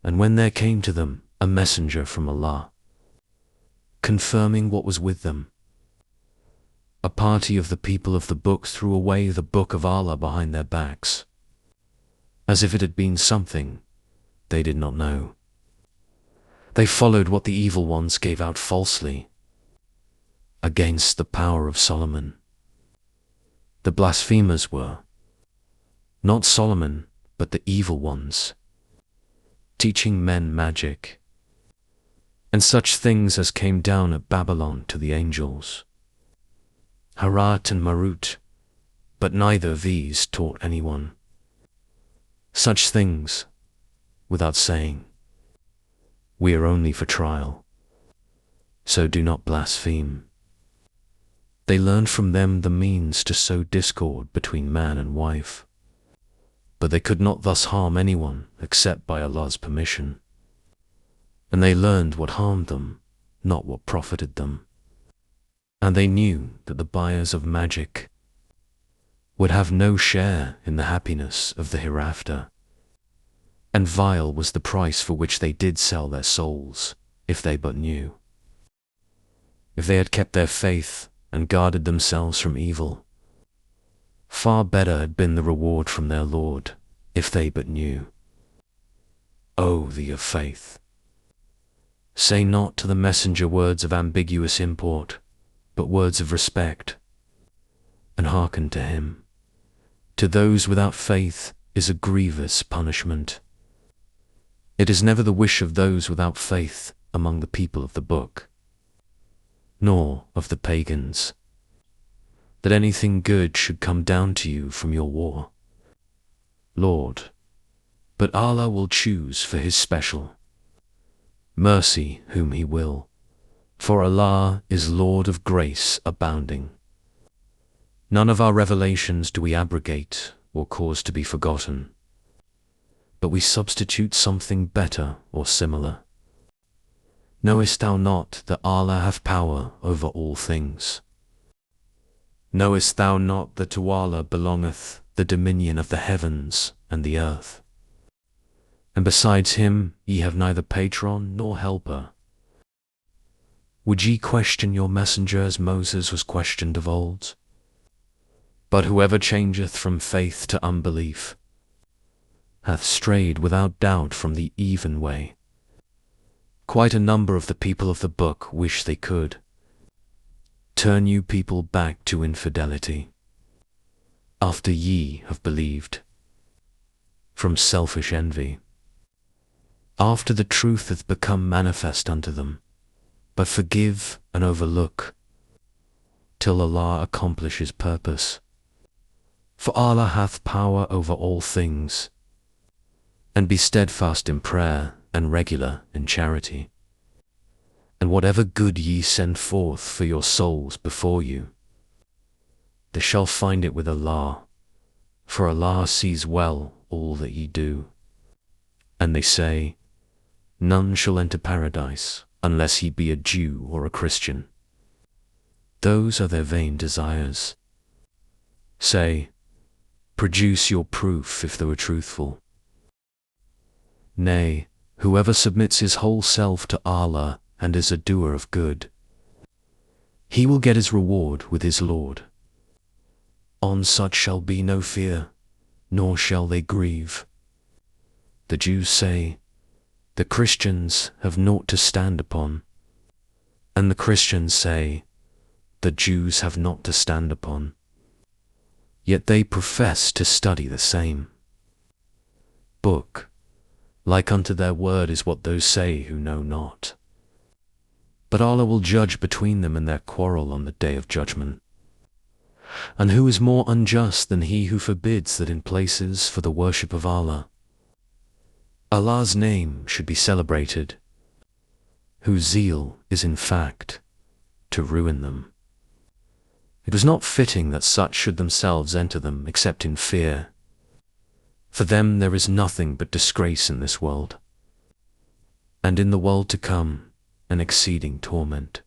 And when there came to them a messenger from Allah, confirming what was with them, a party of the people of the book threw away the book of Allah behind their backs, as if it had been something they did not know. They followed what the evil ones gave out falsely against the power of Solomon. The blasphemers were not Solomon, but the evil ones, teaching men magic, and such things as came down at Babylon to the angels, Harat and Marut, but neither of these taught anyone such things without saying, "We are only for trial, so do not blaspheme." They learned from them the means to sow discord between man and wife, but they could not thus harm anyone except by Allah's permission. And they learned what harmed them, not what profited them. And they knew that the buyers of magic would have no share in the happiness of the hereafter. And vile was the price for which they did sell their souls, if they but knew. If they had kept their faith and guarded themselves from evil, far better had been the reward from their Lord, if they but knew. O thee of faith! Say not to the messenger words of ambiguous import, but words of respect, and hearken to him. To those without faith is a grievous punishment. It is never the wish of those without faith among the people of the book, nor of the pagans, that anything good should come down to you from your war, Lord, but Allah will choose for His special mercy whom He will, for Allah is Lord of grace abounding. None of our revelations do we abrogate or cause to be forgotten, but we substitute something better or similar. Knowest thou not that Allah hath power over all things? Knowest thou not that to Allah belongeth the dominion of the heavens and the earth? And besides Him ye have neither patron nor helper. Would ye question your messenger as Moses was questioned of old? But whoever changeth from faith to unbelief hath strayed without doubt from the even way. Quite a number of the people of the book wish they could turn you people back to infidelity, after ye have believed, from selfish envy, after the truth hath become manifest unto them. But forgive and overlook, till Allah accomplish His purpose. For Allah hath power over all things, and be steadfast in prayer and regular in charity. And whatever good ye send forth for your souls before you, they shall find it with Allah, for Allah sees well all that ye do. And they say, none shall enter paradise unless he be a Jew or a Christian. Those are their vain desires. Say, produce your proof if they were truthful. Nay, whoever submits his whole self to Allah and is a doer of good, he will get his reward with his Lord. On such shall be no fear, nor shall they grieve. The Jews say, the Christians have naught to stand upon, and the Christians say, the Jews have naught to stand upon. Yet they profess to study the same book. Like unto their word is what those say who know not. But Allah will judge between them in their quarrel on the day of judgment. And who is more unjust than he who forbids that in places for the worship of Allah, Allah's name should be celebrated, whose zeal is in fact to ruin them? It was not fitting that such should themselves enter them except in fear. For them there is nothing but disgrace in this world, and in the world to come an exceeding torment.